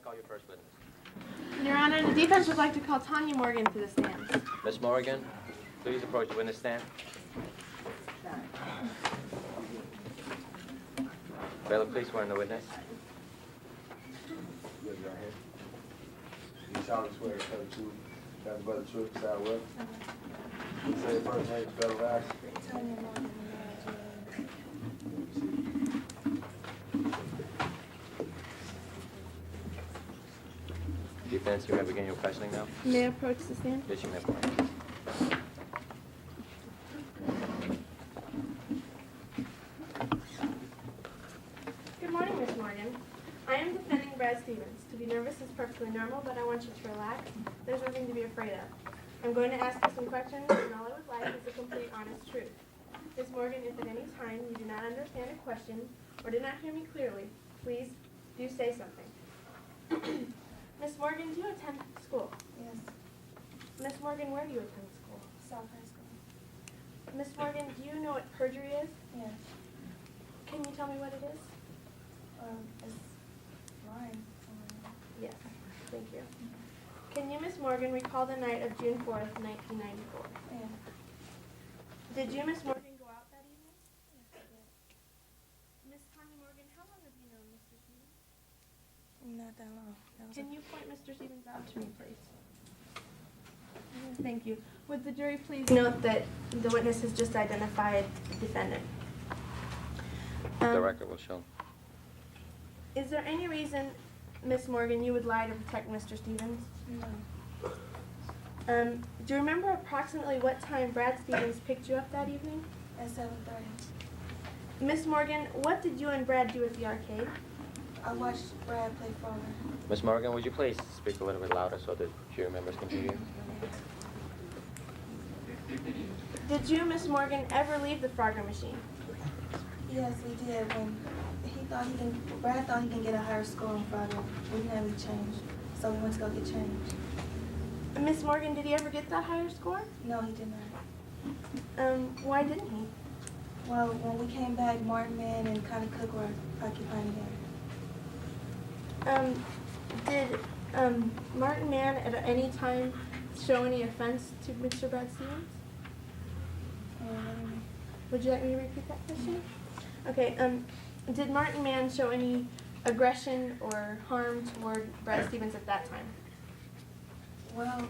call your first witness. Your Honor, the defense would like to call Tanya Morgan to the stand. Miss Morgan, please approach the witness stand. Bailiff, please swear in the witness. Raise your hand. You solemnly swear to tell the truth, nothing but the truth, so I will. You say your first name, spell it last. Defense, you may begin your questioning now. May I approach the stand? Yes, you may. Good morning, Miss Morgan. I am defending Brad Stevens. To be nervous is perfectly normal, but I want you to relax. There's nothing to be afraid of. I'm going to ask you some questions, and all I would like is the complete, honest truth. Miss Morgan, if at any time you do not understand a question or did not hear me clearly, please do say something. Miss Morgan, do you attend school? Yes, Miss Morgan, where do you attend school? South High School. Miss Morgan, do you know what perjury is? Yes. Can you tell me what it is? It's lying. Yes, thank you. Can you, Miss Morgan, recall the night of June 4th, 1994? Yeah. Did you, Miss Morgan, go out that evening? Yes, Miss Tanya Morgan, how long have you known Mr. Stevens? not that long. Can you point Mr. Stevens out to me, please? Thank you. Would the jury please note that the witness has just identified the defendant? The record will show. Is there any reason, Miss Morgan, you would lie to protect Mr. Stevens? No. Do you remember approximately what time Brad Stevens picked you up that evening? At 7:30. Miss Morgan, what did you and Brad do at the arcade? I watched Brad play Frogger. Miss Morgan, would you please speak a little bit louder so the jury members can hear you? Did you, Miss Morgan, ever leave the Frogger machine? Yes, we did. When Brad thought he can get a higher score on Frogger. We didn't have any change, so we went to go get change. Miss Morgan, did he ever get that higher score? No, he did not. Why didn't he? Well, when we came back, Martin Man and Connie Cook were occupying the area. Did Martin Mann at any time show any offense to Mr. Brad Stevens? Would you like me to repeat that question? Okay, did Martin Mann show any aggression or harm toward Brad Stevens at that time? Well,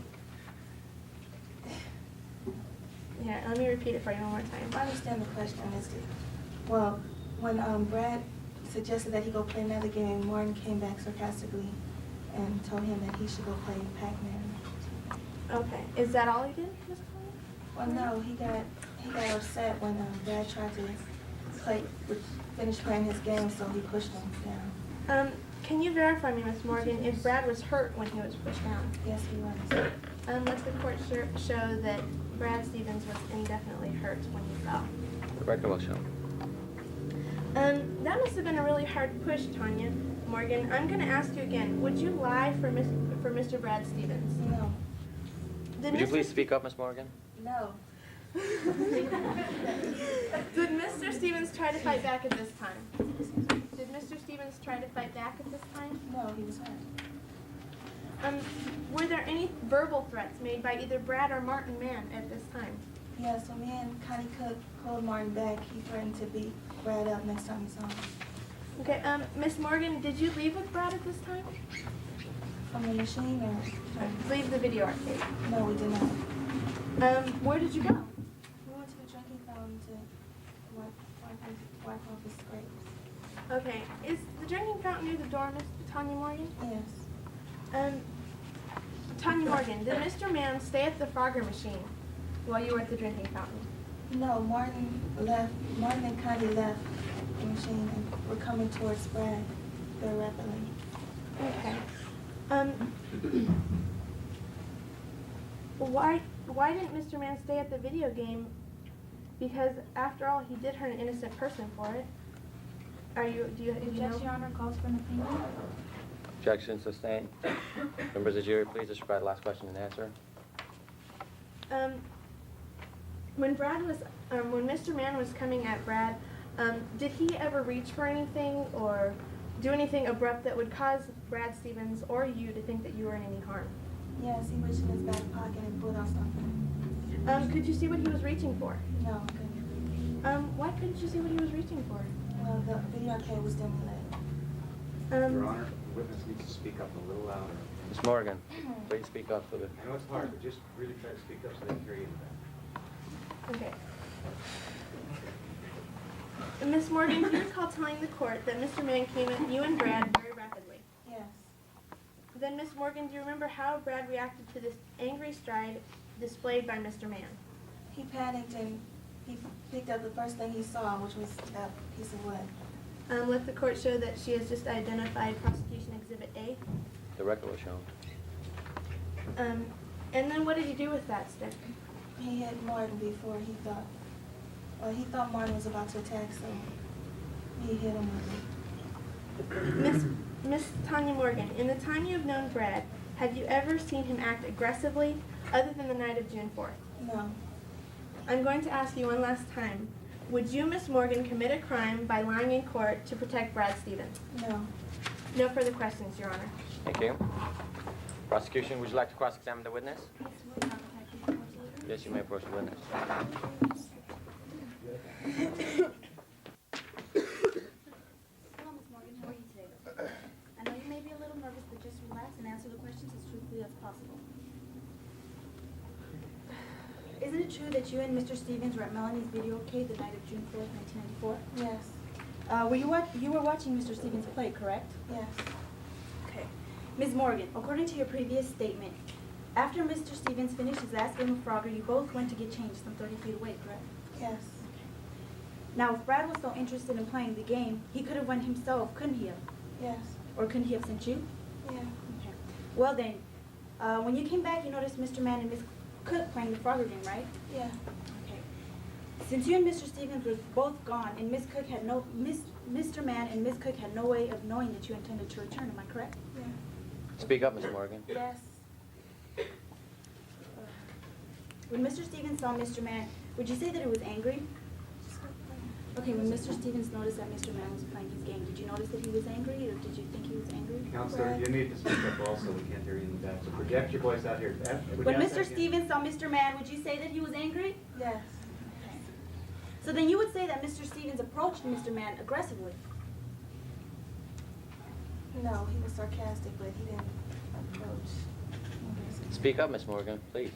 Yeah, let me repeat it for you one more time. I understand the question. Well, when Brad suggested that he go play another game, Martin came back sarcastically and told him that he should go play Pac-Man. Okay, is that all he did, Ms. Collins? Well, no, he got upset when Brad tried to finish playing his game, so he pushed him down. Can you verify me, Ms. Morgan, if Brad was hurt when he was pushed down? Yes, he was. Let the court show that Brad Stevens was indefinitely hurt when he fell. The record will show. That must have been a really hard push, Tanya Morgan. I'm going to ask you again. Would you lie for Mr. Brad Stevens? No. Would you please speak up, Miss Morgan? No. Did Mr. Stevens try to fight back at this time? Did Mr. Stevens try to fight back at this time? No, he was hurt. Were there any verbal threats made by either Brad or Martin Mann at this time? Yes, when me and Connie Cook called Martin back, he threatened to beat Brad up next time he saw him. Okay, Miss Morgan, did you leave with Brad at this time? From the machine or? Leave the video arcade. No, we did not. Where did you go? We went to the drinking fountain to wipe off his scrapes. Okay, is the drinking fountain near the door, Miss Tanya Morgan? Yes. Tanya Morgan, did Mr. Mann stay at the Frogger machine while you were at the drinking fountain? No, Martin and Connie left the machine and were coming towards Brad very rapidly. Okay. Why didn't Mr. Mann stay at the video game? Because after all, he did hurt an innocent person for it. Do you know? Your Honor calls for an opinion. Objection sustained. Members of the jury, please describe the last question and answer. When Mr. Mann was coming at Brad, did he ever reach for anything or do anything abrupt that would cause Brad Stevens or you to think that you were in any harm? Yes, he reached in his back pocket and pulled out something. Could you see what he was reaching for? No, I couldn't. Why couldn't you see what he was reaching for? Well, the video tape was dimly lit. Your Honor, the witness needs to speak up a little louder. Ms. Morgan, please speak up for the... I know it's hard, but just really try to speak up so they can hear you in the back. Okay. Miss Morgan, do you recall telling the court that Mr. Mann came at you and Brad very rapidly? Yes. Then, Miss Morgan, do you remember how Brad reacted to this angry stride displayed by Mr. Mann? He panicked and he picked up the first thing he saw, which was that piece of wood. Let the court show that she has just identified Prosecution Exhibit A. The record was shown. And then what did he do with that stick? He hit Martin before he thought Martin was about to attack, so he hit him with it. Miss Tanya Morgan, in the time you have known Brad, have you ever seen him act aggressively other than the night of June 4th? No. I'm going to ask you one last time. Would you, Miss Morgan, commit a crime by lying in court to protect Brad Stevens? No. No further questions, Your Honor. Thank you. Prosecution, would you like to cross-examine the witness? Yes, you may approach the witness. Hello, Ms. Morgan. How are you today? I know you may be a little nervous, but just relax and answer the questions as truthfully as possible. Isn't it true that you and Mr. Stevens were at Melanie's videocade the night of June 4th, 1994? Yes. You were watching Mr. Stevens play, correct? Yes. Okay. Ms. Morgan, according to your previous statement, after Mr. Stevens finished his last game of Frogger, you both went to get changed some 30 feet away, correct? Yes. Now, if Brad was so interested in playing the game, he could have went himself, couldn't he have? Yes. Or couldn't he have sent you? Yeah. Okay. Well then, when you came back, you noticed Mr. Mann and Miss Cook playing the Frogger game, right? Yeah. Okay. Since you and Mr. Stevens were both gone, and Mr. Mann and Miss Cook had no way of knowing that you intended to return, am I correct? Yeah. Speak up, Ms. Morgan. Yes. When Mr. Stevens saw Mr. Mann, would you say that he was angry? Okay, when Mr. Stevens noticed that Mr. Mann was playing his game, did you notice that he was angry, or did you think he was angry? Counselor, you need to speak up also. We can't hear you in the back. So project your voice out here. When Mr. Stevens saw Mr. Mann, would you say that he was angry? Yes. Okay. So then you would say that Mr. Stevens approached Mr. Mann aggressively. No, he was sarcastic, but he didn't approach. Speak up, Ms. Morgan, please.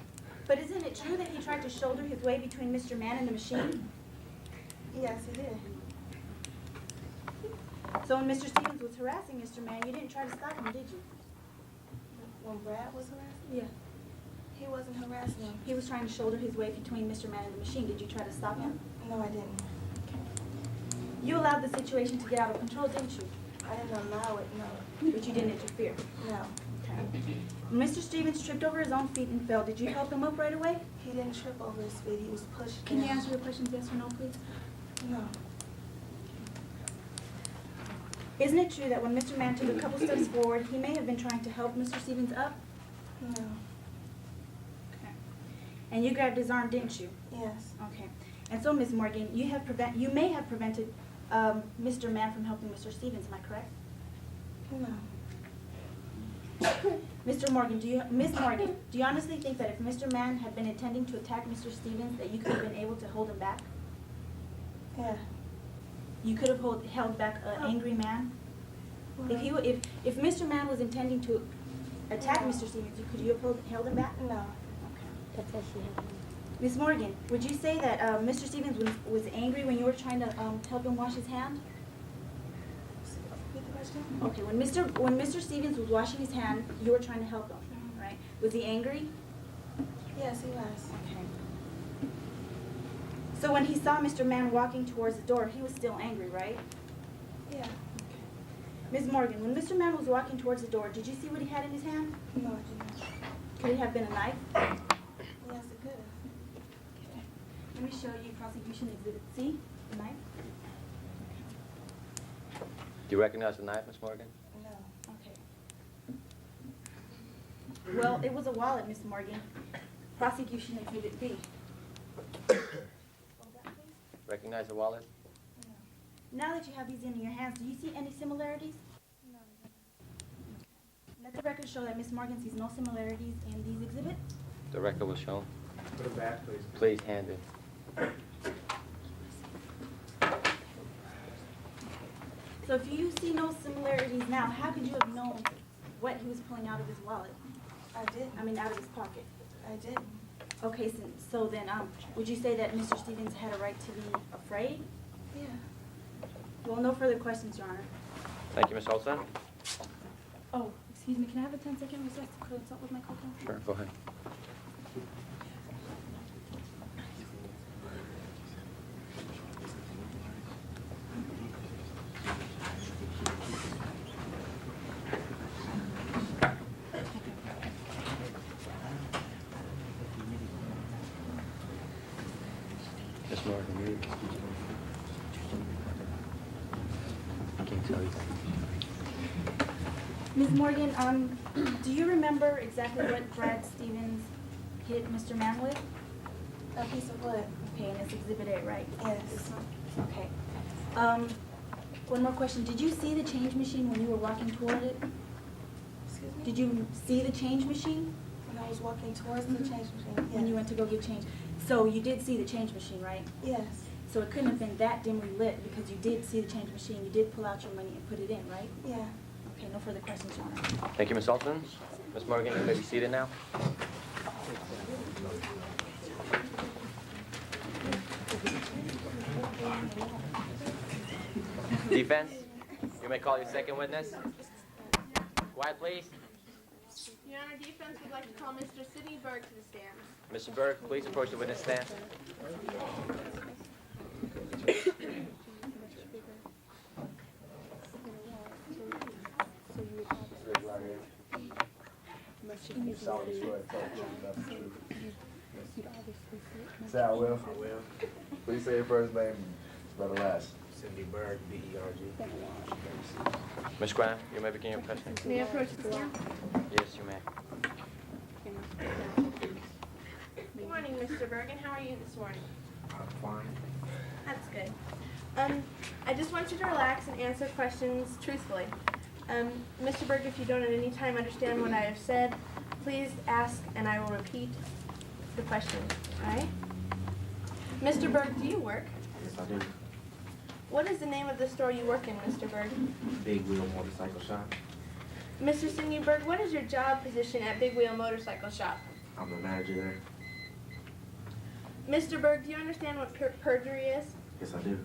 But isn't it true that he tried to shoulder his way between Mr. Mann and the machine? Yes, he did. So when Mr. Stevens was harassing Mr. Mann, you didn't try to stop him, did you? When Brad was harassing? Yeah. He wasn't harassing him. He was trying to shoulder his way between Mr. Mann and the machine. Did you try to stop him? No, I didn't. You allowed the situation to get out of control, didn't you? I didn't allow it, no. But you didn't interfere. No. Okay. When Mr. Stevens tripped over his own feet and fell, did you help him up right away? He didn't trip over his feet, he was pushed Can you down. answer the questions yes or no, please? No. Isn't it true that when Mr. Mann took a couple steps forward, he may have been trying to help Mr. Stevens up? No. Okay. And you grabbed his arm, didn't you? Yes. Okay. And so, Ms. Morgan, you may have prevented Mr. Mann from helping Mr. Stevens, am I correct? No. Miss Morgan, do you honestly think that if Mr. Mann had been intending to attack Mr. Stevens, that you could have been able to hold him back? Yeah. You could have held back an angry man? If Mr. Mann was intending to attack Mr. Stevens, could you have held him back? No. Okay. Miss Morgan, would you say that Mr. Stevens was angry when you were trying to help him wash his hand? Repeat the question? Okay, when Mr. Stevens was washing his hand, you were trying to help him, right? Was he angry? Yes, he was. Okay. So when he saw Mr. Mann walking towards the door, he was still angry, right? Yeah. Ms. Morgan, when Mr. Mann was walking towards the door, did you see what he had in his hand? No, I didn't. Could it have been a knife? Yes, it could have. Okay. Let me show you Prosecution Exhibit C, the knife. Do you recognize the knife, Ms. Morgan? No. Okay. Well, it was a wallet, Ms. Morgan. Prosecution Exhibit B. Recognize the wallet? Now that you have these in your hands, do you see any similarities? record show that Ms. Morgan sees no similarities in these exhibits? The record will show. Put it back, please. Please hand it. So if you see no similarities now, how could you have known what he was pulling out of his wallet? I didn't. I mean, out of his pocket? I didn't. Okay, so then, would you say that Mr. Stevens had a right to be afraid? Yeah. Well, no further questions, Your Honor. Thank you, Ms. Olson. Oh, excuse me, can I have a 10-second recess to consult with my co-counsel? Sure, go ahead. Ms. Morgan, I can't tell you. Ms. Morgan, do you remember exactly what Brad Stevens hit Mr. Mann with? A piece of wood. Okay, and it's Exhibit A, right? Yes. Okay. One more question. Did you see the change machine when you were walking toward it? Excuse me? Did you see the change machine When I was walking towards the change machine. when you Yes. went to go get change? So you did see the change machine, right? Yes. So it couldn't have been that dimly lit because you did see the change machine. You did pull out your money and put it in, right? Yeah. Okay, no further questions, Your Honor. Thank you, Ms. Olson. Ms. Morgan, you may be seated now. Defense, you may call your second witness. Quiet, please. Your Honor, defense would like to call Mr. Sidney Berg to the stand. Mr. Berg, please approach the witness stand. You solemnly swear to tell the truth, nothing but the truth. Say I will. I will. Please say your first name, spell the last. Cindy Berg, B-E-R-G. Ms. Graham, you may begin your question. May I approach the stand? Yes, you may. Good morning, Mr. Bergen. How are you this morning? I'm fine. That's good. I just want you to relax and answer questions truthfully. Mr. Berg, if you don't at any time understand what I have said, please ask and I will repeat the question, all right? Mr. Berg, do you work? Yes, I do. What is the name of the store you work in, Mr. Berg? Big Wheel Motorcycle Shop. Mr. Sidney Berg, what is your job position at Big Wheel Motorcycle Shop? I'm the manager there. Mr. Berg, do you understand what perjury is? Yes, I do.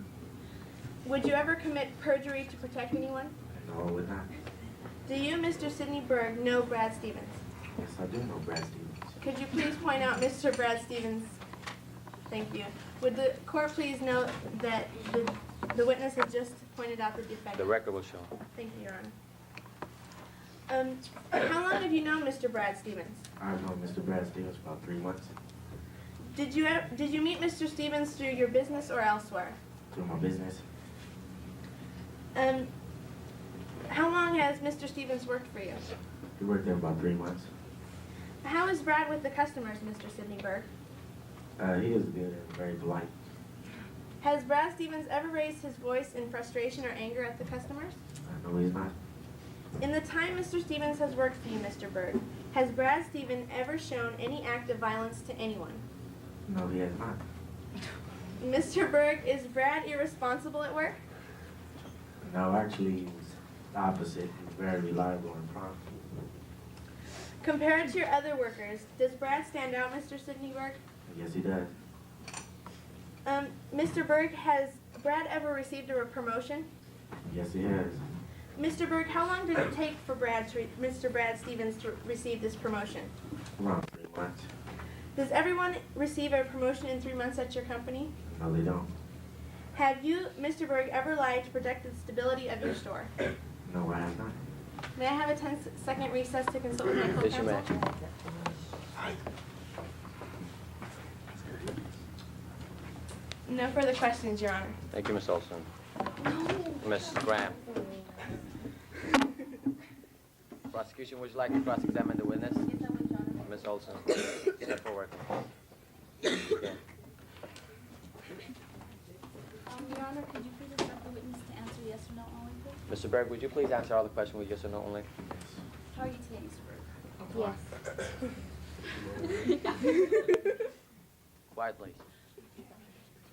Would you ever commit perjury to protect anyone? No, I would not. Do you, Mr. Sidney Berg, know Brad Stevens? Yes, I do know Brad Stevens. Could you please point out Mr. Brad Stevens? Thank you. Would the court please note that the witness has just pointed out the defect? The record will show. Thank you, Your Honor. How long have you known Mr. Brad Stevens? I've known Mr. Brad Stevens for about 3 months Did you meet Mr. Stevens through your business or elsewhere? through my business. How long has Mr. Stevens worked for you? He worked there about 3 months. How is Brad with the customers, Mr. Sidney Berg? He is good and very polite. Has Brad Stevens ever raised his voice in frustration or anger at the customers? I know he's not. In the time Mr. Stevens has worked for you, Mr. Berg, has Brad Stevens ever shown any act of violence to anyone? No, he has not. Mr. Berg, is Brad irresponsible at work? No, actually, he was the opposite. He's very reliable and prompt. Compared to your other workers, does Brad stand out, Mr. Sidney Berg? Yes, he does. Mr. Berg, has Brad ever received a promotion? Yes, he has. Mr. Berg, how long did it take for Mr. Brad Stevens to receive this promotion? Around 3 months. Does everyone receive a promotion in 3 months at your company? No, they don't. Have you, Mr. Berg, ever lied to protect the stability of your store? No, I have not. May I have a 10-second recess to consult with my Yes, you may. co-counsel? No further questions, Your Honor. Thank you, Ms. Olson. Ms. Graham. Prosecution, would you like to cross-examine the witness? Yes, I would, Your Honor. Ms. Olson, step forward. Begin. Your Honor, could you please instruct the witness to answer yes or no only, please? Mr. Berg, would you please answer all the questions with yes or no only? How are you today, Mr. Berg? Quiet, please.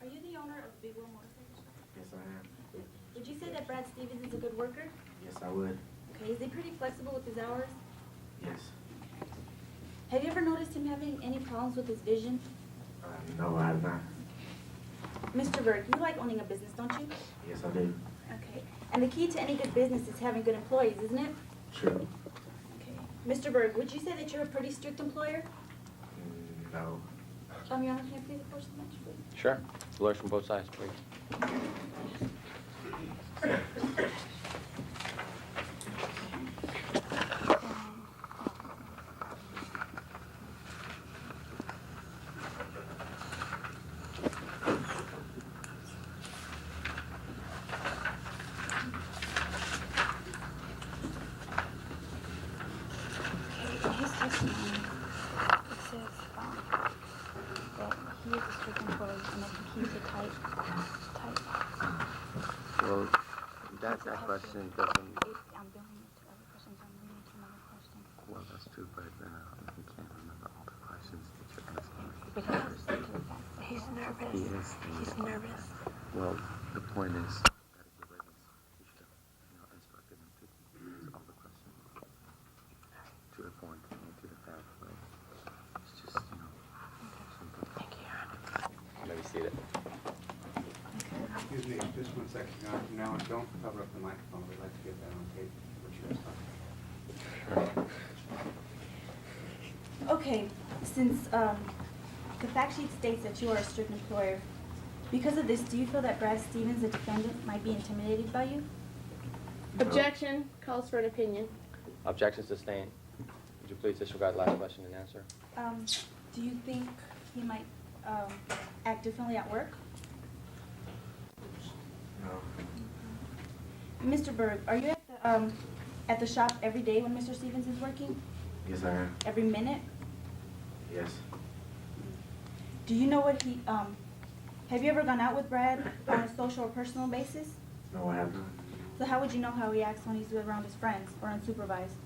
Are you the owner of Big Wheel Motorcycle Shop? Yes, I am. Would you say that Brad Stevens is a good worker? Yes, I would. Okay, is he pretty flexible with his hours? Yes. Have you ever noticed him having any problems with his vision? No, I have not. Mr. Berg, you like owning a business, don't you? Yes, I do. Okay. And the key to any good business is having good employees, isn't it? True. Okay. Mr. Berg, would you say that you're a pretty strict employer? No. Your Honor, can I please approach the bench, please? Sure. Lawyers from both sides, please. His testimony, it says that he is a strict employee and that he keeps it tight. Well, that question doesn't. I'm building it to other questions. I'm reading to another question. Well, that's true, but then you can't remember all the questions that you're asking. Because he's nervous. He is. He's nervous. Well, the point is that if the witness, you should have, instructed him to answer all the questions to the point and to the fact. But it's just, simple. Thank you, Your Honor. Maybe see it. Excuse me, just 1 second. Now, don't cover up the microphone. We'd like to get that on tape, what you're talking. Okay, since the fact sheet states that you are a strict employer, because of this, do you feel that Brad Stevens, the defendant, might be intimidated by you? Objection calls for an opinion. Objection sustained. Would you please disregard the last question and answer? Do you think he might act differently at work? No. Mr. Berg, are you at the shop every day when Mr. Stevens is working? Yes, I am. Every minute? Yes. Do you know what he, have you ever gone out with Brad on a social or personal basis? No, I have not. So how would you know how he acts when he's around his friends or unsupervised?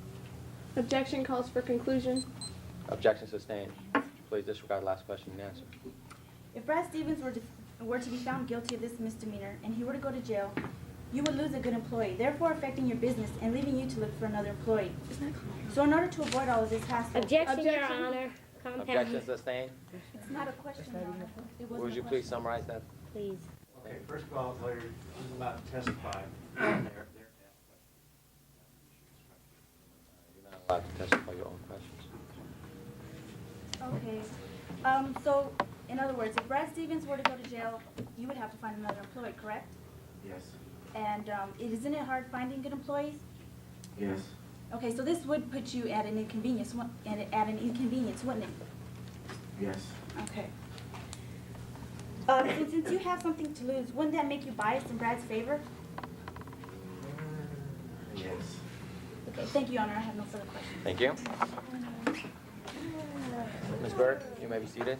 Objection calls for conclusion. Objection sustained. Would you please disregard the last question and answer? If Brad Stevens were to be found guilty of this misdemeanor and he were to go to jail, you would lose a good employee, therefore affecting your business and leaving you to look for another employee. So in order to avoid all of this hassle... Objection, Your Honor. Objection sustained. It's not a question, Your Honor. It wasn't Would you a please question. summarize that? Please. Okay, first of all, lawyer, he's about to testify. They're to ask You're not allowed to testify your own questions. Okay. So, in other words, if Brad Stevens were to go to jail, you would have to find another employee, correct? Yes. And isn't it hard finding good employees? Yes. Okay, so this would put you at an inconvenience, wouldn't it? Yes. Okay. Since you have something to lose, wouldn't that make you biased in Brad's favor? Yes. Okay, thank you, Your Honor. I have no further questions. Thank you. Ms. Berg, you may be seated.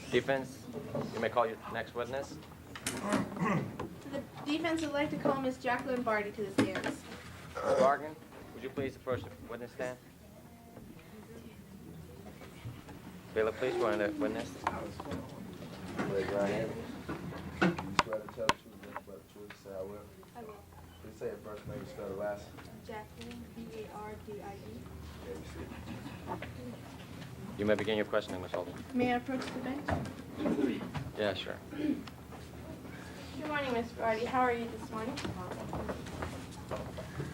Defense, you may call your next witness. The defense would like to call Miss Jacqueline Barty to the stand. Ms. Bargan, would you please approach the witness stand? Bailiff, please swear in the witness. Raise your right hand. You swear to tell the truth, nothing but the truth, say I will. I will. Please say your first name, spell the last. Jacqueline, B-A-R-D-I-E. You may begin your questioning, Ms. Holden. May I approach the bench? Yeah, sure. Good morning, Miss Barty. How are you this morning?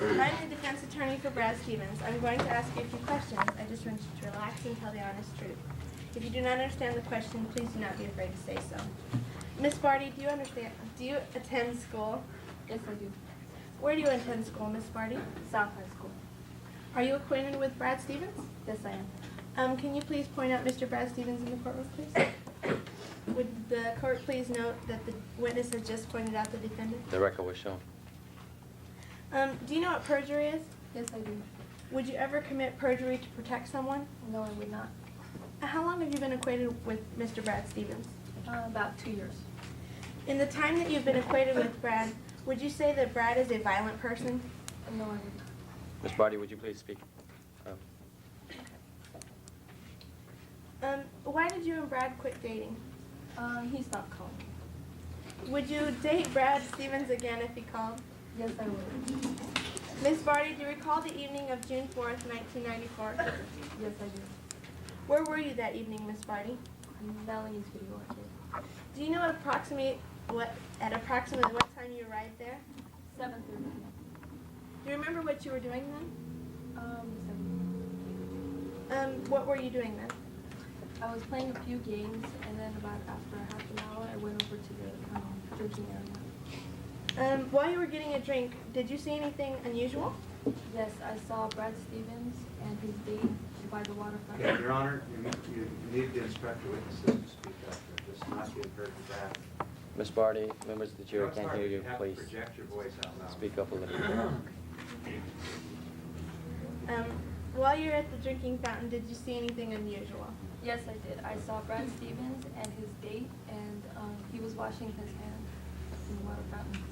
I'm the defense attorney for Brad Stevens. I'm going to ask you a few questions. I just want you to relax and tell the honest truth. If you do not understand the question, please do not be afraid to say so. Miss Barty, do you attend school? Yes, I do. Where do you attend school, Miss Barty? South High School. Are you acquainted with Brad Stevens? Yes, I am. Can you please point out Mr. Brad Stevens in the courtroom, please? Would the court please note that the witness has just pointed out the defendant? The record will show. Do you know what perjury is? Yes, I do. Would you ever commit perjury to protect someone? No, I would not. How long have you been acquainted with Mr. Brad Stevens? About 2 years. In the time that you've been acquainted with Brad, Would you say that Brad is a violent person? No, I wouldn't. Ms. Barty, would you please speak up? Why did you and Brad quit dating? He's not calling. Would you date Brad Stevens again if he called? Yes, I would. Miss Barty, do you recall the evening of June 4th, 1994? Yes, I do. Where were you that evening, Miss Barty? Melanie's video arcade. Do you know at approximately what time you arrived there? 7:30. Do you remember what you were doing then? 7. What were you doing then? I was playing a few games, and then about after half an hour, I went over to the drinking area. While you were getting a drink, did you see anything unusual? Yes, I saw Brad Stevens and his date by the waterfront. Okay, Your Honor, you need to instruct your witnesses to speak up. They're just not being heard in back. Ms. Barty, members of the jury can't hear you, have please. to project your voice out loud. Speak up a little bit. While you were at the drinking fountain, did you see anything unusual? Yes, I did. I saw Brad Stevens and his date, and he was washing his hands in the water fountain.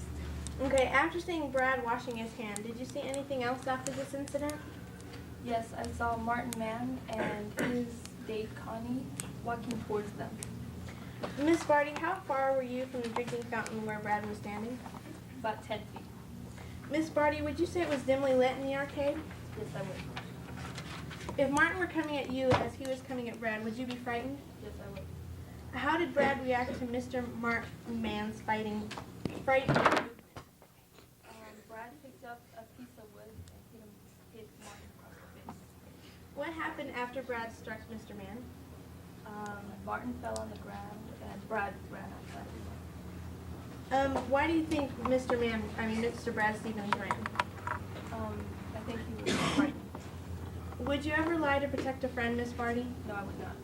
Okay, after seeing Brad washing his hand, did you see anything else after this incident? Yes, I saw Martin Mann and his date, Connie, walking towards them. Miss Barty, how far were you from the drinking fountain where Brad was standing? About 10 feet. Miss Barty, would you say it was dimly lit in the arcade? Yes, I would. If Martin were coming at you as he was coming at Brad, would you be frightened? Yes, I would. How did Brad react to Mr. Martin Mann's fighting? Brad picked up a piece of wood and hit Martin across the face. What happened after Brad struck Mr. Mann? Martin fell on the ground and Brad ran outside. Why do you think Mr. Brad Stevens ran? I think he was frightened. Would you ever lie to protect a friend, Miss Barty? No, I would not.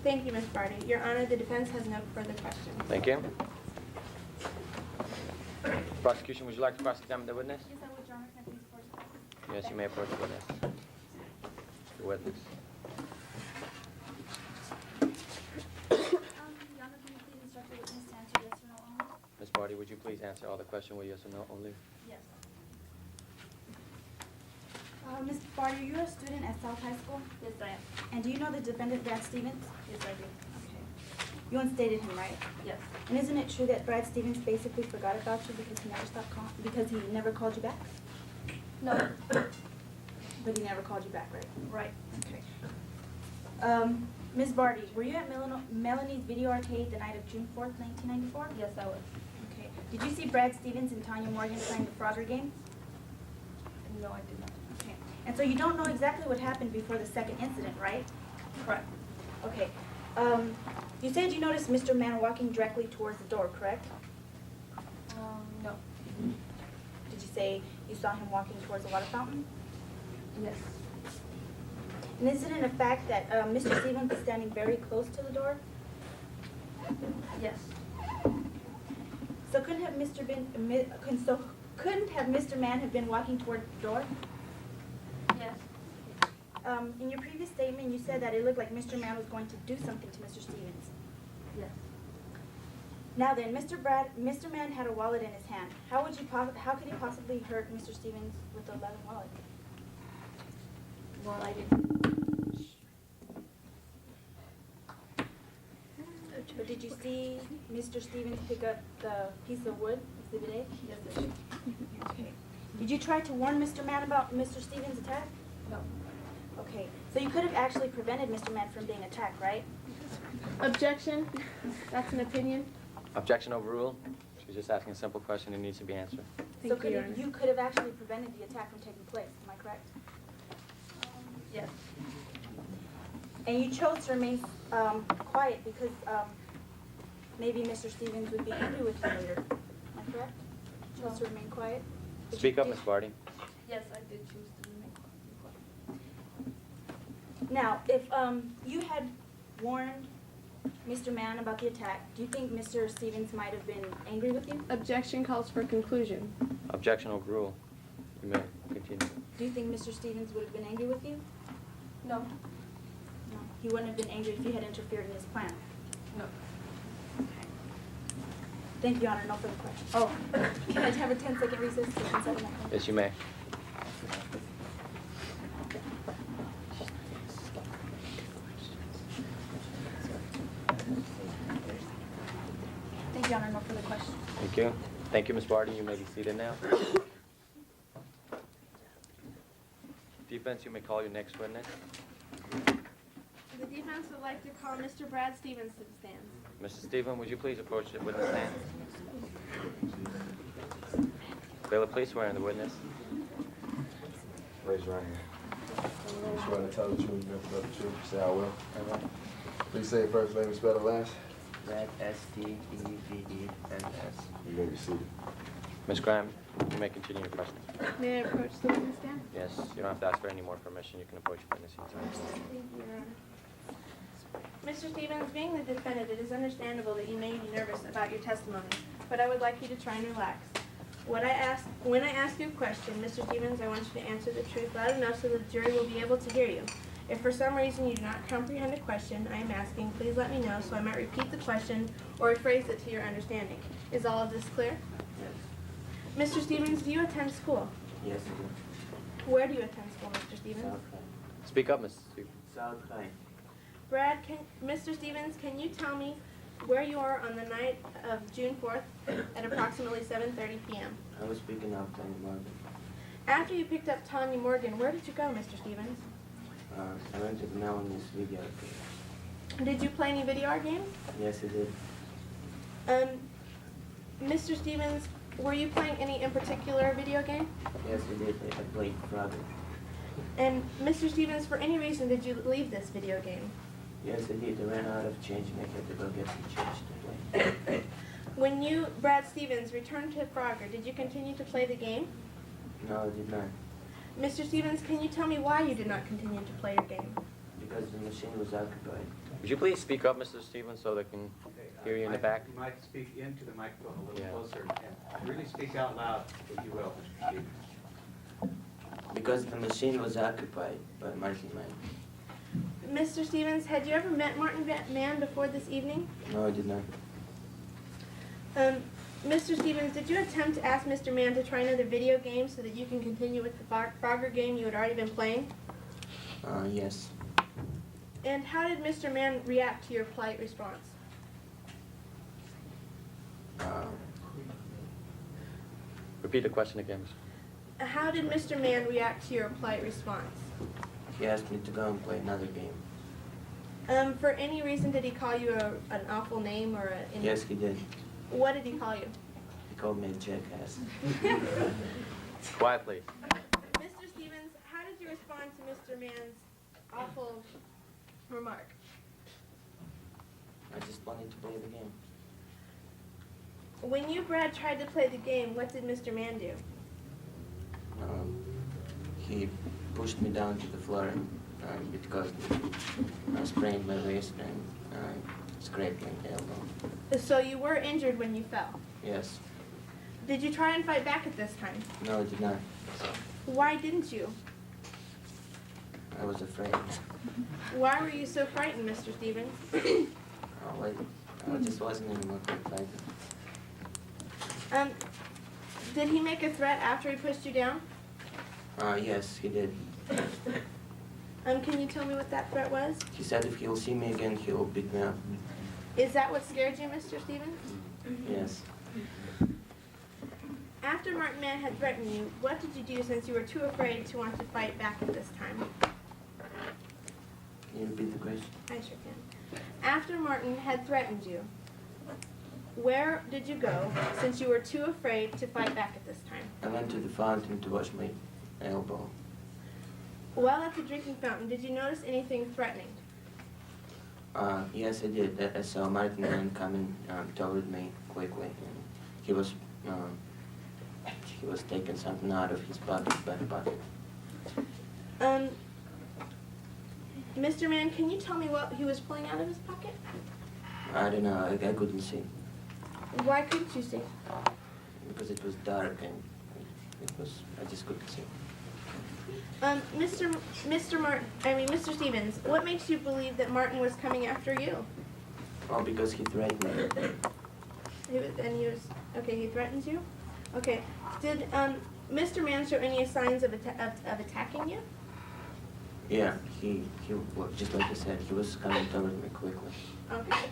Thank you, Miss Barty. Your Honor, the defense has no further questions. Thank you. Prosecution, would you like to cross-examine the witness? Yes, I would, Your Honor. Can I please approach? Yes, you may approach the witness. The witness. Your Honor, can you please instruct the witness to answer yes or no only? Ms. Barty, would you please answer all the questions with yes or no only? Yes. Ms. Barty, are you a student at South High School? Yes, I am. And do you know the defendant, Brad Stevens? Yes, I do. Okay. You unstated him, right? Yes. And isn't it true that Brad Stevens basically forgot about you because he never called you back? No. But he never called you back, right? Right. Okay. Ms. Barty, were you at Melanie's video arcade the night of June 4th, 1994? Yes, I was. Okay. Did you see Brad Stevens and Tanya Morgan playing the Frogger game? No, I did not. Okay. And so you don't know exactly what happened before the second incident, right? Correct. Okay. You said you noticed Mr. Mann walking directly towards the door, correct? No. Did you say you saw him walking towards the water fountain? Yes. And is it in a fact that Mr. Stevens is standing very close to the door? Yes. So couldn't have Mr. Mann have been walking toward the door? Yes. In your previous statement, you said that it looked like Mr. Mann was going to do something to Mr. Stevens. Yes. Now then, Mr. Mann had a wallet in his hand. How could he possibly hurt Mr. Stevens with the leather wallet? Well, I didn't. But did you see Mr. Stevens pick up the piece of wood, Exhibit A? Yes, I did. Okay. Did you try to warn Mr. Mann about Mr. Stevens' attack? No. Okay. So you could have actually prevented Mr. Mann from being attacked, right? Objection. That's an opinion. Objection overruled. She's just asking a simple question. It needs to be answered. So you could have actually prevented the attack from taking place, am I correct? Yes. And you chose to remain quiet because maybe Mr. Stevens would be angry with you later. Am I correct? You chose to remain quiet? But Speak you up, did- Ms. Barty. Yes, I did choose to remain quiet. Now, if you had warned Mr. Mann about the attack, do you think Mr. Stevens might have been angry with you? Objection calls for conclusion. Objection overruled. You may continue. Do you think Mr. Stevens would have been angry with you? No. No. He wouldn't have been angry if you had interfered in his plan. No. Thank you, Your Honor. No further questions. Oh, can I like to have a 10-second recess to consent that. Yes, you may. Thank you, Honor. No further questions. Thank you. Thank you, Ms. Barty. You may be seated now. Defense, you may call your next witness. The defense would like to call Mr. Brad Stevens to the stand. Mr. Stephen, would you please approach the witness stand? Bailiff, please swear in the witness. Raise your right hand. You swear to tell the truth, nothing but the truth, say I will. Please say your first name and spell the last. Brad, S-T-E-V-E-N-S. You may be seated. Ms. Graham, you may continue your questions. May I approach the witness stand? Yes, you don't have to ask for any more permission. You can approach the witness anytime. Thank you, Your Honor. Mr. Stevens, being the defendant, it is understandable that you may be nervous about your testimony, but I would like you to try and relax. When I ask you a question, Mr. Stevens, I want you to answer the truth loud enough so that the jury will be able to hear you. If for some reason you do not comprehend a question I am asking, please let me know so I might repeat the question or rephrase it to your understanding. Is all of this clear? Yes. Mr. Stevens, do you attend school? Yes, I do. Where do you attend school, Mr. Stevens? South High. Speak up, Mr. Stevens. South High. Brad, Mr. Stevens, can you tell me where you are on the night of June 4th at approximately 7:30 p.m.? I was picking up Tony Morgan. After you picked up Tanya Morgan, where did you go, Mr. Stevens? I went to the Melanie's video game. Did you play any video games? Yes, I did. Mr. Stevens, were you playing any in particular video game? Yes, I did. I played Frogger. And Mr. Stevens, for any reason did you leave this video game? Yes, I did. I ran out of change and I had to go get some change to play. When you, Brad Stevens, returned to Frogger, did you continue to play the game? No, I did not. Mr. Stevens, can you tell me why you did not continue to play your game? Because the machine was occupied. Would you please speak up, Mr. Stevens, so they can hear you in the back? You might speak into the microphone a little Yeah. closer and really speak out loud, if you will, Mr. Stevens. Because the machine was occupied by Martin Mann. Mr. Stevens, had you ever met Martin Mann before this evening? No, I did not. Mr. Stevens, did you attempt to ask Mr. Mann to try another video game so that you can continue with the Frogger game you had already been playing? Yes. And how did Mr. Mann react to your polite response? Repeat the question again, Mr. How did Mr. Mann react to your polite response? He asked me to go and play another game. For any reason, did he call you an awful name or a... Yes, he did. What did he call you? He called me a jackass. Quiet, please. Mr. Stevens, how did you respond to Mr. Mann's awful remark? I just wanted to play the game. When you, Brad, tried to play the game, what did Mr. Mann do? He pushed me down to the floor because I sprained my wrist and scraped my elbow. So you were injured when you fell. Yes. Did you try and fight back at this time? No, I did not. Why didn't you? I was afraid. Why were you so frightened, Mr. Stevens? I just wasn't in the mood to fight. Did he make a threat after he pushed you down? Yes, he did. Can you tell me what that threat was? He said if he'll see me again, he'll beat me up. Is that what scared you, Mr. Stevens? Yes. After Martin Mann had threatened you, what did you do since you were too afraid to want to fight back at this time? Can you repeat the question? I sure can. After Martin had threatened you, where did you go since you were too afraid to fight back at this time? I went to the fountain to wash my elbow. While at the drinking fountain, did you notice anything threatening? Yes, I did. I saw Martin Mann coming toward me quickly. And he was taking something out of his back pocket. Mr. Mann, can you tell me what he was pulling out of his pocket? I don't know. I couldn't see Why couldn't you see? because it was dark and I just couldn't see. Mr. Stevens, what makes you believe that Martin was coming after you? Oh, because he threatened me. He threatens you? Okay. Did Mr. Mann show any signs of attacking you? Yeah, well, just like I said, he was coming toward me quickly. Okay.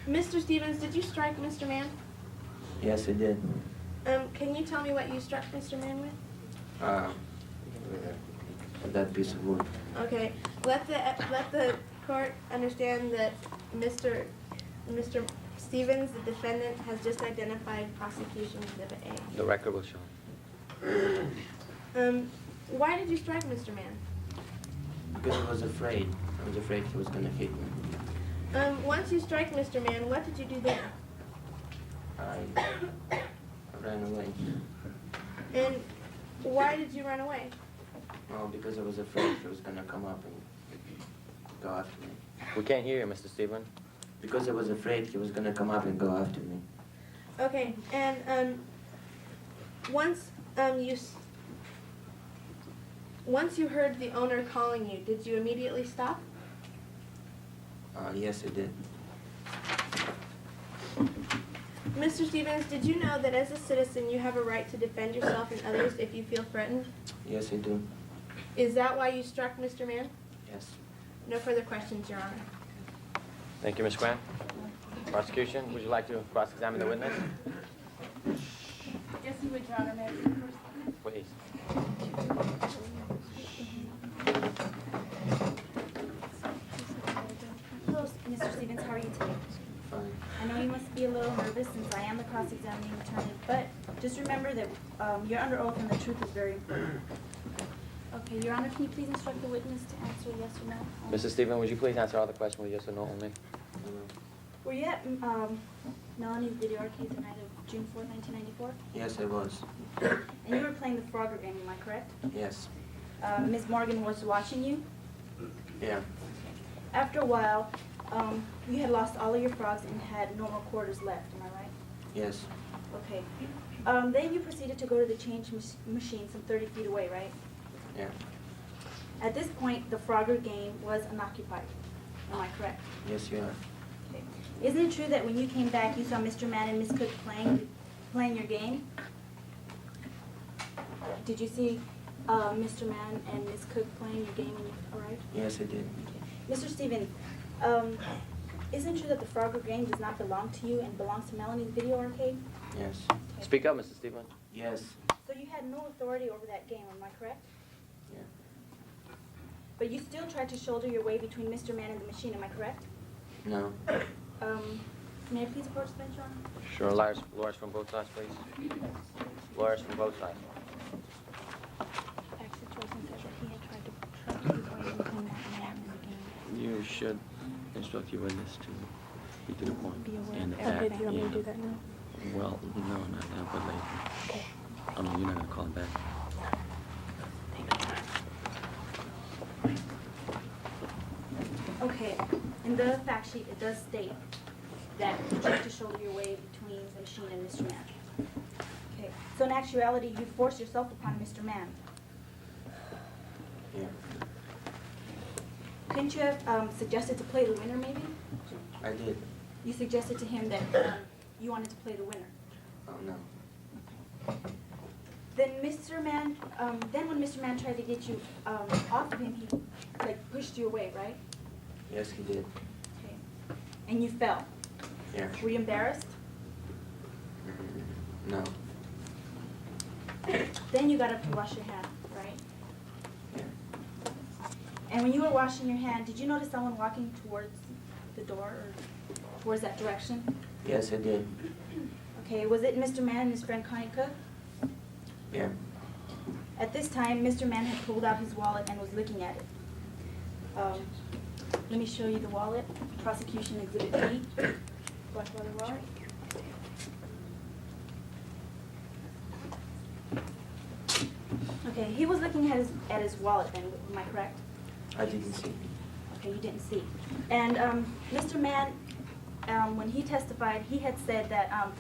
Mr. Stevens, did you strike Mr. Mann? Yes, I did. Can you tell me what you struck Mr. Mann with? That piece of wood. Okay. Let the court understand that Mr. Stevens, the defendant, has just identified prosecution exhibit A. The record will show. Why did you strike Mr. Mann? Because I was afraid. I was afraid he was gonna hit me. Once you strike Mr. Mann, what did you do then? I ran away. And why did you run away? Oh, because I was afraid he was gonna come up and go after me. We can't hear you, Mr. Stephen. Because I was afraid he was gonna come up and go after me. Okay, and once you heard the owner calling you, did you immediately stop? Yes, I did. Mr. Stevens, did you know that as a citizen you have a right to defend yourself and others if you feel threatened? Yes, I do. Is that why you struck Mr. Mann? Yes. No further questions, Your Honor. Thank you, Ms. Grant. Prosecution, would you like to cross-examine the witness? Yes, you would, Your Honor. May I please? Please. Hello, Mr. Stevens. How are you today? Fine. I know you must be a little nervous since I am the cross-examining attorney, but just remember that you're under oath and the truth is very important. Okay, Your Honor, can you please instruct the witness to answer yes or no? Mr. Stephen, would you please answer all the questions with yes or no only? Were you at Melanie's video arcade the night of June 4th, 1994? Yes, I was. And you were playing the Frogger game, am I correct? Yes. Ms. Morgan was watching you. Yeah. After a while, you had lost all of your frogs and had no more quarters left, am I right? Yes. Okay. Then you proceeded to go to the change machine some 30 feet away, right? Yeah. At this point, the Frogger game was unoccupied. Am I correct? Yes, you are. Okay. Isn't it true that when you came back, you saw Mr. Mann and Miss Cook playing your game? Did you see Mr. Mann and Miss Cook playing your game when you arrived? Yes, I did. Okay. Mr. Stevens, isn't it true that the Frogger game does not belong to you and belongs to Melanie's video arcade? Yes. Okay. Speak up, Mr. Stephen. Yes. So you had no authority over that game, am I correct? Yeah. But you still tried to shoulder your way between Mr. Mann and the machine, am I correct? No. May I please approach the bench, Your Honor? Sure, lawyers from both sides, please. Lawyers from both sides. Actually, Jordan said that he had tried to his way between Mr. Mann and the game. You should instruct your witness to be to the point. Be aware And of the everything. fact, You want me to yeah. do that now? Well, no, not now, but later. Oh, no, you're not gonna call him back. Okay, in the fact sheet, it does state that you tried to shoulder your way between the machine and Mr. Mann. Okay, so in actuality, you forced yourself upon Mr. Mann. Yeah. Couldn't you have suggested to play the winner, maybe? I did. You suggested to him that you wanted to play the winner. Oh, no. Then Mr. Mann, then when Mr. Mann tried to get you off of him, he like pushed you away, right? Yes, he did. Okay. And you fell. Yeah. Were you embarrassed? No. Then you got up to wash your hand, right? Yeah. And when you were washing your hand, did you notice someone walking towards the door or towards that direction? Yes, I did. Okay, was it Mr. Mann and his friend Kearny Cook? Yeah. At this time, Mr. Mann had pulled out his wallet and was looking at it. Let me show you the wallet. Prosecution Exhibit B. Blackwater wallet. Okay, he was looking at his wallet then, am I correct? I didn't see. Okay, you didn't see. And Mr. Mann, when he testified, he had said that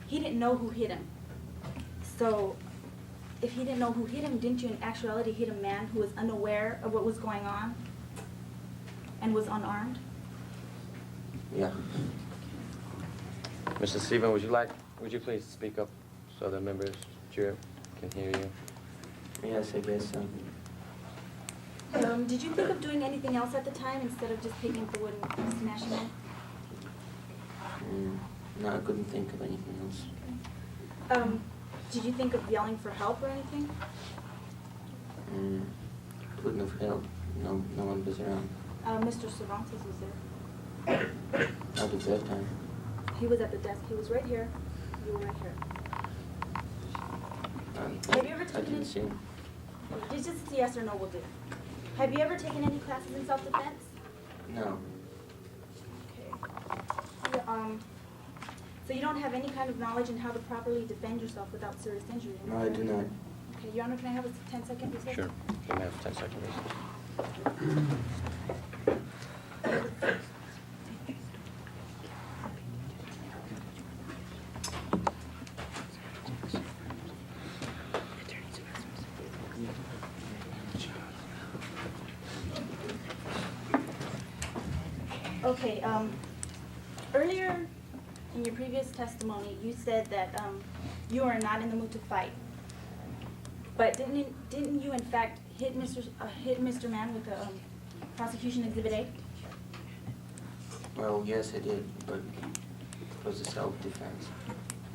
he didn't know who hit him. So, if he didn't know who hit him, didn't you in actuality hit a man who was unaware of what was going on and was unarmed? Yeah. Mr. Stephen, would you please speak up so the members, jury, can hear you? Yes, I guess so. Did you think of doing anything else at the time instead of just picking up the wood and smashing it? No, I couldn't think of anything else. Did you think of yelling for help or anything? Couldn't have helped. No one was around. Mr. Cervantes was there. Not at that time. He was at the desk. He was right here. You were right here. Have you ever I taken didn't any? see him. Just yes or no will do. Have you ever taken any classes in self-defense? No. Okay. So you don't have any kind of knowledge in how to properly defend yourself without serious injury? No, I do not. Okay, Your Honor, can I have a 10-second recess? Sure. You may have 10 seconds. Okay, earlier in your previous testimony, you said that you are not in the mood to fight. But didn't you in fact hit Mr. Mann with the prosecution exhibit A? Well, yes, I did, but it was a self-defense.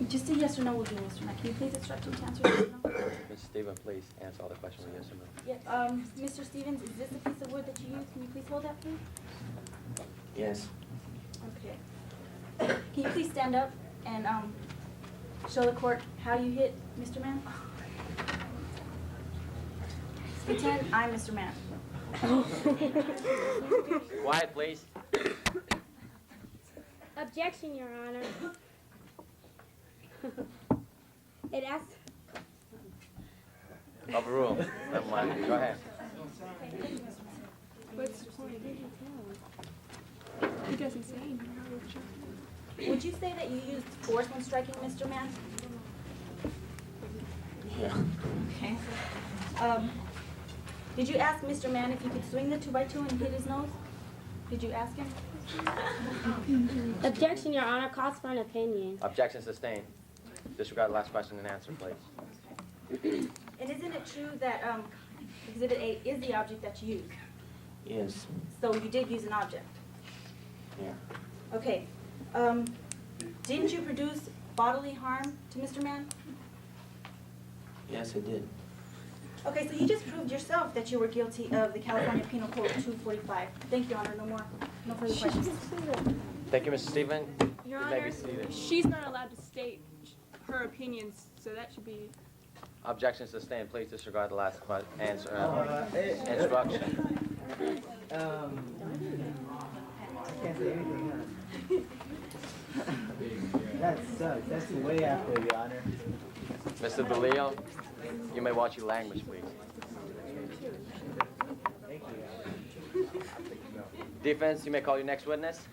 Just a yes or no will do, Mr. Mann. Can you please instruct him to answer yes or no? Mr. Stephen, please answer all the questions with yes or no. Yeah, Mr. Stevens, is this a piece of wood that you used? Can you please hold that, please? Yes. Okay. Can you please stand up and show the court how you hit Mr. Mann? Pretend I'm Mr. Mann. Quiet, please. Objection, Your Honor. It asks. Overruled. Never mind. Go ahead. What's the point? He doesn't say anything. Would you say that you used force when striking Mr. Mann? Yeah. Okay. Did you ask Mr. Mann if you could swing the 2x2 and hit his nose? Did you ask him? Objection, Your Honor. Calls for an opinion. Objection sustained. Disregard the last question and answer, please. And isn't it true that Exhibit A is the object that you used? Yes. So you did use an object? Yeah. Okay. Didn't you produce bodily harm to Mr. Mann? Yes, I did. Okay, so you just proved yourself that you were guilty of the California Penal Code 245. Thank you, Your Honor. No further questions. Thank you, Mr. Stephen. Your You may Honor, be seated. she's not allowed to state her opinions, so that should be. Objection sustained. Please disregard the last answer. Instruction. I can't say anything, huh? That sucks. That's way after, Your Honor. Mr. DeLeo, you may watch your language, please. Thank you. Defense, you may call your next witness.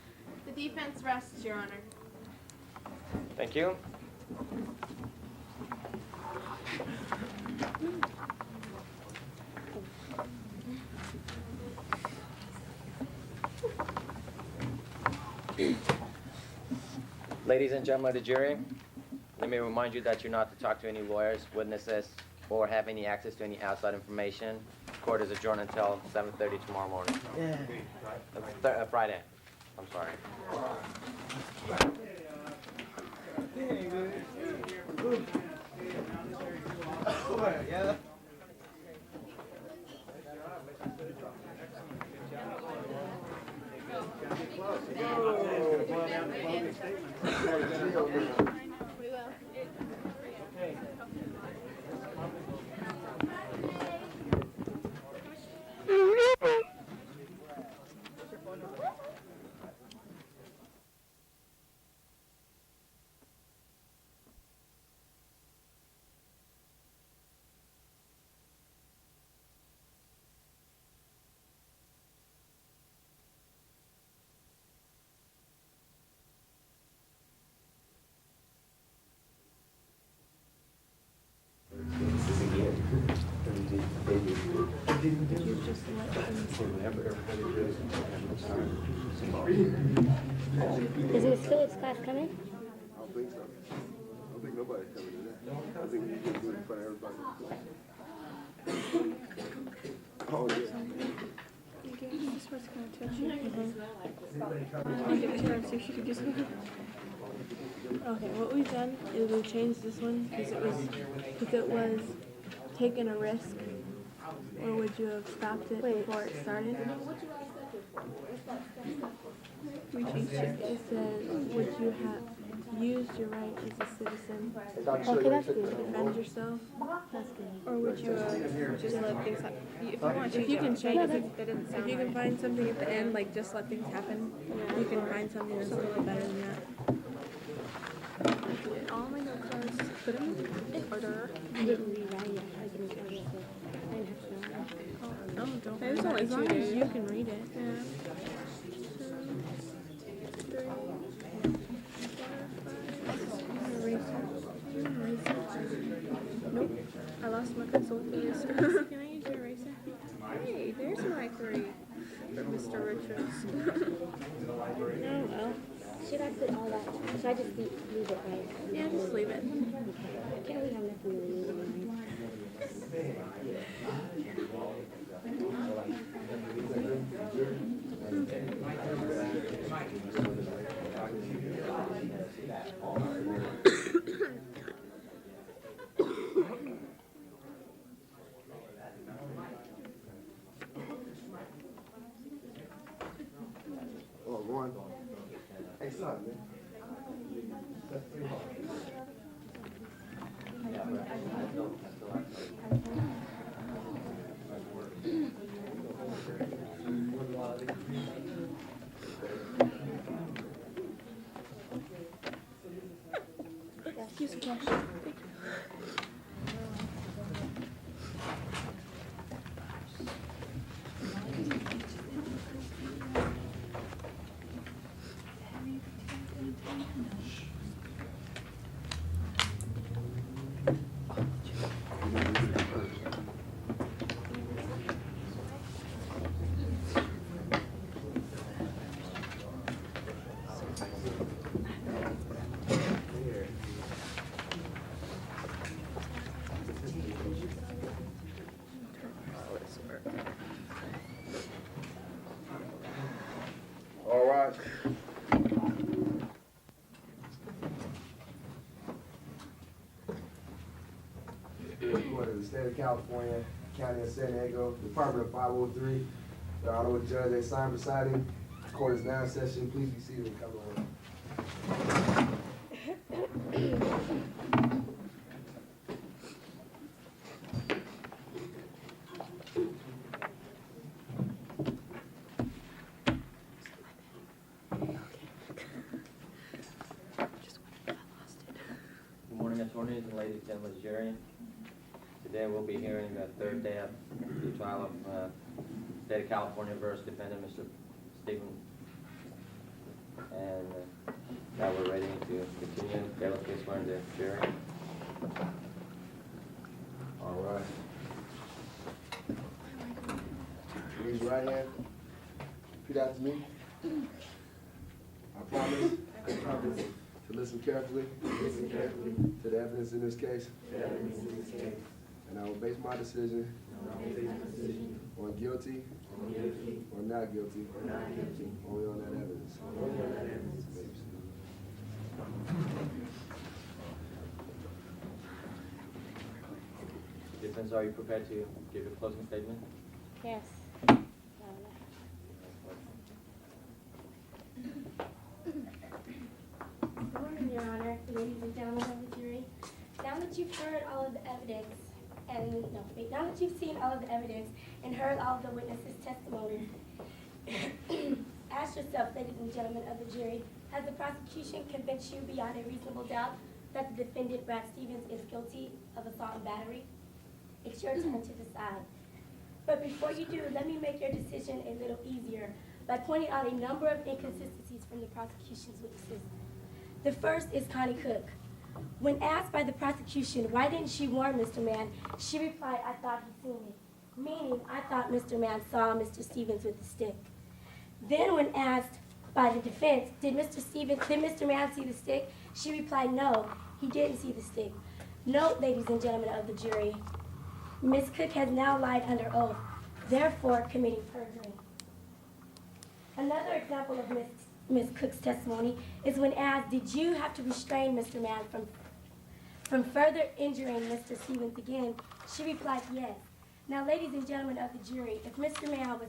The defense rests, Your Honor. Thank you. Ladies and gentlemen of the jury, let me remind you that you're not to talk to any lawyers, witnesses, or have any access to any outside information. Court is adjourned until 7:30 tomorrow morning. Yeah. Friday. I'm sorry. Yeah. Is Miss Phillips' class coming? don't think so. I don't think nobody's coming to that. I think we just do it in front of everybody. Oh, yeah. This was kind of touchy. Okay, what we've done is we've changed this one because it was taking a risk. Or would you have stopped it before it started? We changed it. It says, would you have used your right as a citizen Okay, that's to good. defend yourself? That's good. Or would you just let things happen? If you want to, if you can change it, if you can find something at the end, like just let things happen, you can find something that's a little better than that. All my notes are put them in order. I didn't rewrite it. I didn't read it. I didn't have to know. No, don't worry about it. As long as you can read it. Yeah. 2, 3, 4, 5. Nope. I lost my pencil. Please. Can I use your eraser? Hey, there's my 3 for Mr. Richards. Oh well. Should I put all that? Should I just leave it right? Yeah, just leave it. Can't we have nothing to leave it right? Oh, one. Hey, son, man. That's 3 hard. Use the cash. Thank you. All right. Going to the state of California, County of San Diego, Department of 503. The Honorable Judge assigned presiding. Court is now in session. Please be seated and come to order. Good morning, attorneys and ladies and gentlemen of the jury. Today we'll be hearing the third day of the trial of State of California versus defendant Mr. Stephen. And now we're ready to continue. Bailiff, please swear in the jury. All right. Raise your right hand. Repeat after me. I promise to listen carefully to the evidence in this case. And I will base my decision on guilty or not guilty only on that evidence. Defense, are you prepared to give your closing statement? Yes. Good morning, Your Honor, ladies and gentlemen of the jury. Now that you've heard all of the evidence, now that you've seen all of the evidence and heard all of the witnesses' testimony, ask yourself, ladies and gentlemen of the jury, has the prosecution convinced you beyond a reasonable doubt that the defendant, Brad Stevens, is guilty of assault and battery? It's your turn to decide. But before you do, let me make your decision a little easier by pointing out a number of inconsistencies from the prosecution's witnesses. The first is Connie Cook. When asked by the prosecution, why didn't she warn Mr. Mann, she replied, I thought he'd seen me, meaning I thought Mr. Mann saw Mr. Stevens with the stick. Then when asked by the defense, did Mr. Mann see the stick, She replied, no, he didn't see the stick. Note, ladies and gentlemen of the jury, Ms. Cook has now lied under oath, therefore committing perjury. Another example of Ms. Cook's testimony is when asked, did you have to restrain Mr. Mann from further injuring Mr. Stevens again? She replied, yes. Now, ladies and gentlemen of the jury, if Mr. Mann was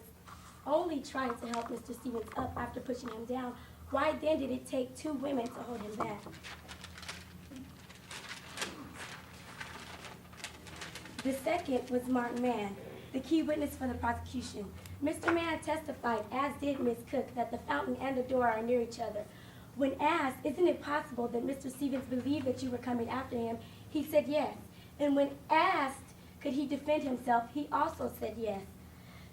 only trying to help Mr. Stevens up after pushing him down, why then did it take 2 women to hold him back? The second was Martin Mann, the key witness for the prosecution. Mr. Mann testified, as did Ms. Cook, that the fountain and the door are near each other. When asked, isn't it possible that Mr. Stevens believed that you were coming after him, he said yes. And when asked, could he defend himself, he also said yes.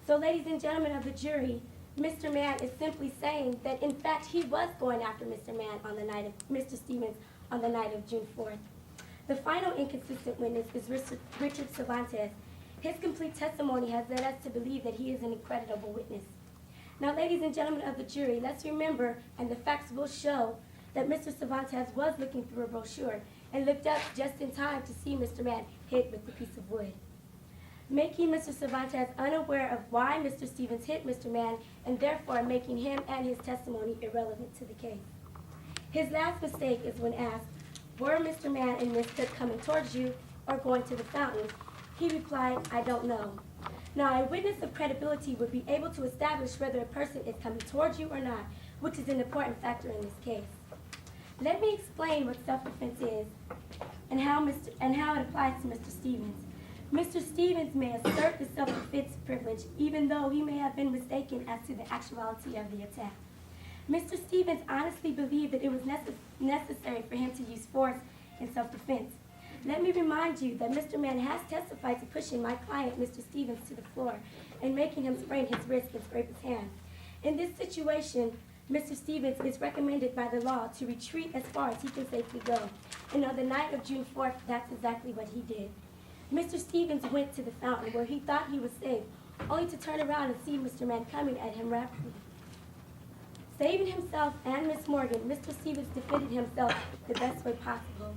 So, ladies and gentlemen of the jury, Mr. Mann is simply saying that, in fact, he was going after Mr. Mann on the night of Mr. Stevens on the night of June 4th. The final inconsistent witness is Richard Cervantes. His complete testimony has led us to believe that he is an incredible witness. Now, ladies and gentlemen of the jury, let's remember, and the facts will show, that Mr. Cervantes was looking through a brochure and looked up just in time to see Mr. Mann hit with the piece of wood, making Mr. Cervantes unaware of why Mr. Stevens hit Mr. Mann, and therefore making him and his testimony irrelevant to the case. His last mistake is when asked, were Mr. Mann and Ms. Cook coming towards you or going to the fountain? He replied, I don't know. Now, a witness of credibility would be able to establish whether a person is coming towards you or not, which is an important factor in this case. Let me explain what self-defense is and how it applies to Mr. Stevens. Mr. Stevens may assert the self-defense privilege even though he may have been mistaken as to the actuality of the attack. Mr. Stevens honestly believed that it was necessary for him to use force in self-defense. Let me remind you that Mr. Mann has testified to pushing my client, Mr. Stevens, to the floor and making him sprain his wrist and scrape his hand. In this situation, Mr. Stevens is recommended by the law to retreat as far as he can safely go. And on the night of June 4th, that's exactly what he did. Mr. Stevens went to the fountain where he thought he was safe, only to turn around and see Mr. Mann coming at him rapidly. Saving himself and Miss Morgan, Mr. Stevens defended himself the best way possible.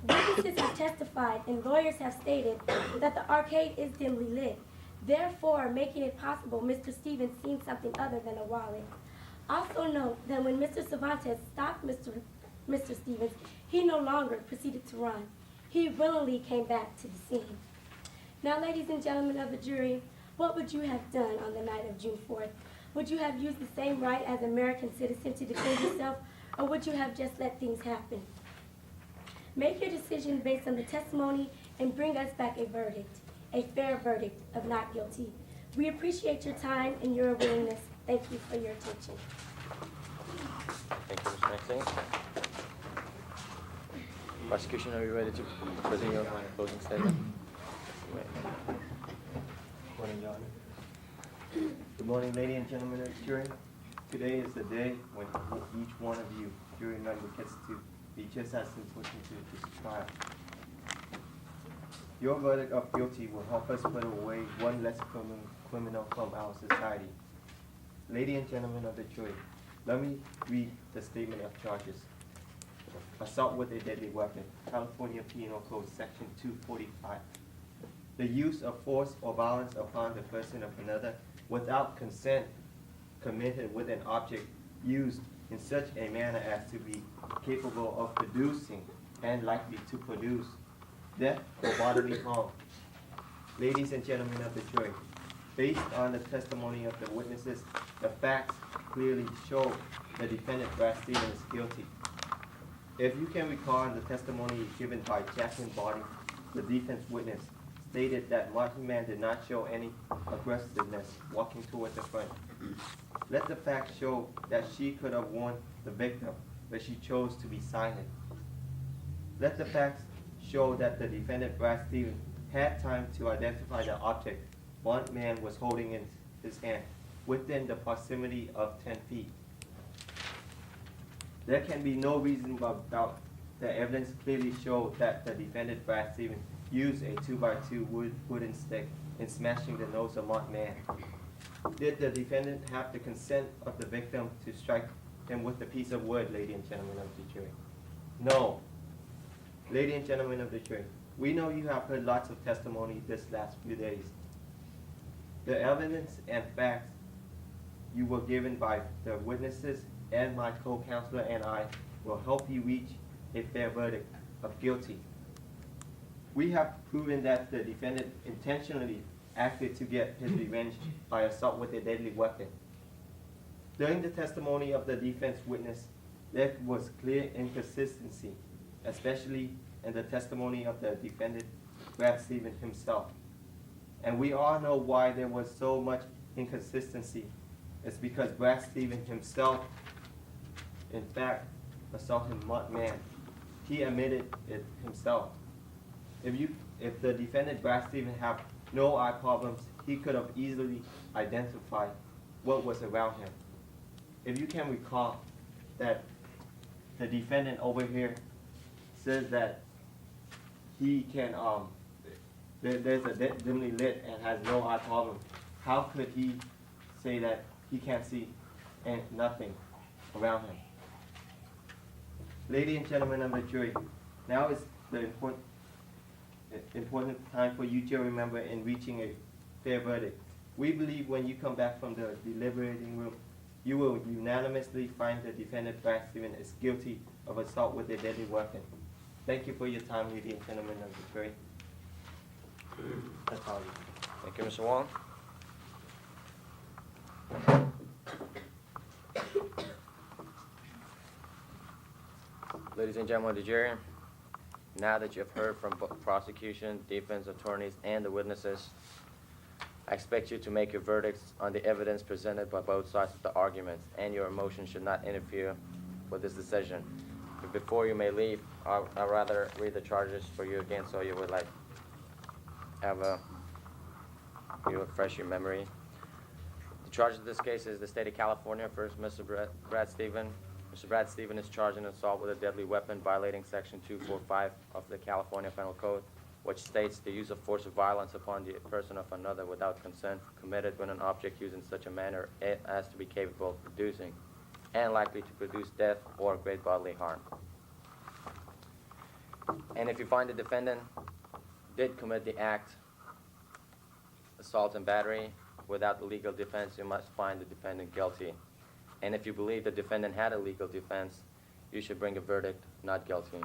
Witnesses have testified and lawyers have stated that the arcade is dimly lit, therefore making it possible Mr. Stevens seen something other than a wallet. Also note that when Mr. Cervantes stopped Mr. Stevens, he no longer proceeded to run. He willingly came back to the scene. Now, ladies and gentlemen of the jury, what would you have done on the night of June 4th? Would you have used the same right as an American citizen to defend yourself, or would you have just let things happen? Make your decision based on the testimony and bring us back a verdict, a fair verdict of not guilty. We appreciate your time and your willingness. Thank you for your attention. Thank you, Ms. Maxine. Prosecution, are you ready to present your closing statement? Morning, Your Honor. Good morning, ladies and gentlemen of the jury. Today is the day when each one of you, jury member, gets to be just as important to this trial. Your verdict of guilty will help us put away one less criminal from our society. Ladies and gentlemen of the jury, let me read the statement of charges. Assault with a deadly weapon, California Penal Code, Section 245. The use of force or violence upon the person of another without consent committed with an object used in such a manner as to be capable of producing and likely to produce death or bodily harm. Ladies and gentlemen of the jury, based on the testimony of the witnesses, the facts clearly show the defendant, Brad Stevens, is guilty. If you can recall the testimony given by Jacqueline Barty, the defense witness, stated that Martin Mann did not show any aggressiveness walking toward the front. Let the facts show that she could have warned the victim, but she chose to be silent. Let the facts show that the defendant, Brad Stevens, had time to identify the object Martin Mann was holding in his hand within the proximity of 10 feet. There can be no reasonable doubt. The evidence clearly showed that the defendant, Brad Stevens, used a 2x2 wooden stick in smashing the nose of Martin Mann. Did the defendant have the consent of the victim to strike him with the piece of wood, ladies and gentlemen of the jury? No. Ladies and gentlemen of the jury, we know you have heard lots of testimony this last few days. The evidence and facts you were given by the witnesses and my co-counselor and I will help you reach a fair verdict of guilty. We have proven that the defendant intentionally acted to get his revenge by assault with a deadly weapon. During the testimony of the defense witness, there was clear inconsistency, especially in the testimony of the defendant, Brad Stevens himself. And we all know why there was so much inconsistency. It's because Brad Stevens himself, in fact, assaulted Mark Mann. He admitted it himself. If the defendant, Brad Stevens, had no eye problems, he could have easily identified what was around him. If you can recall that the defendant over here says that he can, there's a dimly lit and has no eye problem, how could he say that he can't see and nothing around him? Ladies and gentlemen of the jury, now is the important time for you to remember in reaching a fair verdict. We believe when you come back from the deliberating room, you will unanimously find the defendant, Brad Stevens, is guilty of assault with a deadly weapon. Thank you for your time, ladies and gentlemen of the jury. That's all. Thank you, Mr. Wong. Ladies and gentlemen of the jury, now that you've heard from both prosecution, defense attorneys, and the witnesses, I expect you to make your verdicts on the evidence presented by both sides of the arguments, and your emotion should not interfere with this decision. But before you may leave, I'd rather read the charges for you again so you would refresh your memory. The charge of this case is the state of California versus Mr. Brad Stevens. Mr. Brad Stevens is charged in assault with a deadly weapon violating Section 245 of the California Penal Code, which states the use of force or violence upon the person of another without consent committed when an object used in such a manner as to be capable of producing and likely to produce death or great bodily harm. And if you find the defendant did commit the act, assault and battery, without the legal defense, you must find the defendant guilty. And if you believe the defendant had a legal defense, you should bring a verdict not guilty.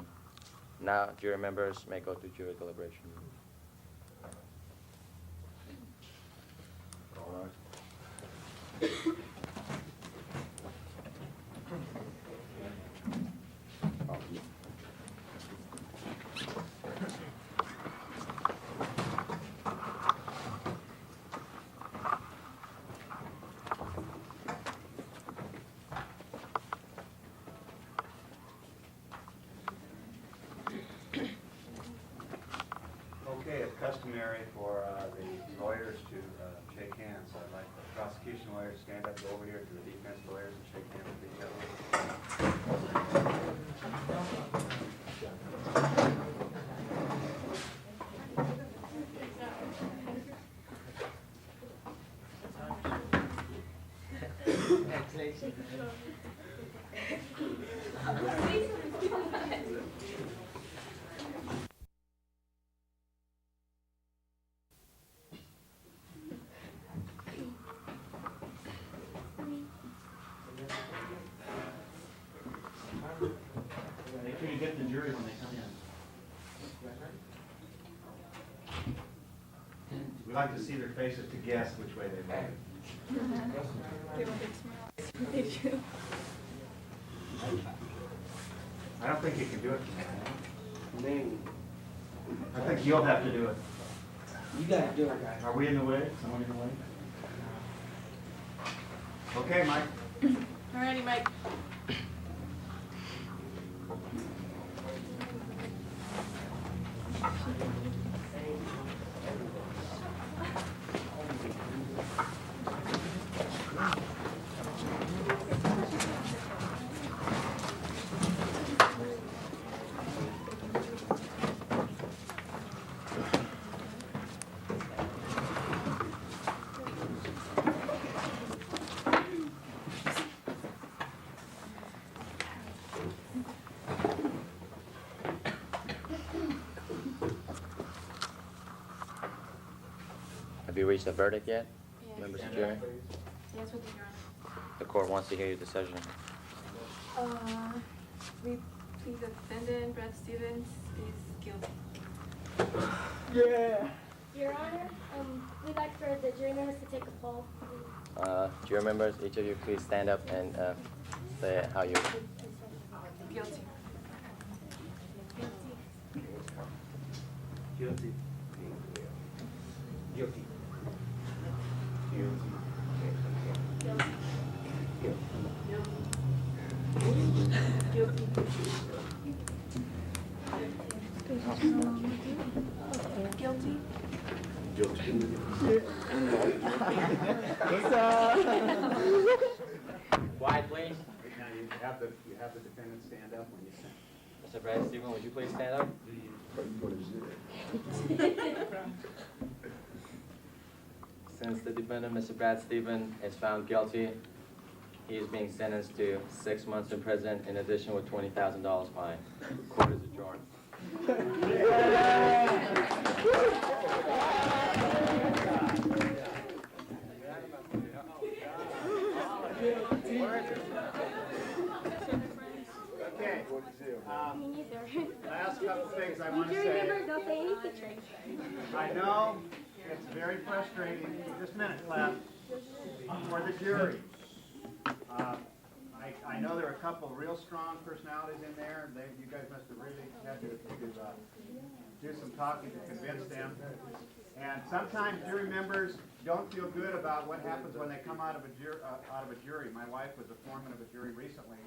Now, jury members may go to jury deliberation. All right. Okay, it's customary for the lawyers to shake hands. I'd like the prosecution lawyers to stand up, go over here to the defense lawyers and shake hands with each other. Make sure you get the jury when they come in. We like to see their faces to guess which way they voted. Give a big smile. They do. I don't think you can do it. Maybe. I think you'll have to do it. You gotta do it. Are we in the way? Someone in the way? Okay, Mike. Alrighty, Mike. Have you reached a verdict yet, members of the jury? Yes, with Your Honor. The court wants to hear your decision. We think the defendant, Brad Stevens, is guilty. Your Honor, we'd like for the jury members to take a poll. Jury members, each of you please stand up and say how you... Guilty. Guilty. Guilty. Guilty. Quiet, please. Now you have the defendant stand up when you say. Mr. Brad Stevens, would you please stand up? Since the defendant, Mr. Brad Stevens, is found guilty, he is being sentenced to 6 months in prison in addition with $20,000 fine. Court is adjourned. Okay. Me neither. Last couple things I want to Jury say. members, don't say anything. I know it's very frustrating. Just a minute, class. For the jury. I know there are a couple of real strong personalities in there. You guys must have really had to do some talking to convince them. And sometimes jury members don't feel good about what happens when they come out of a jury. My wife was a foreman of a jury recently,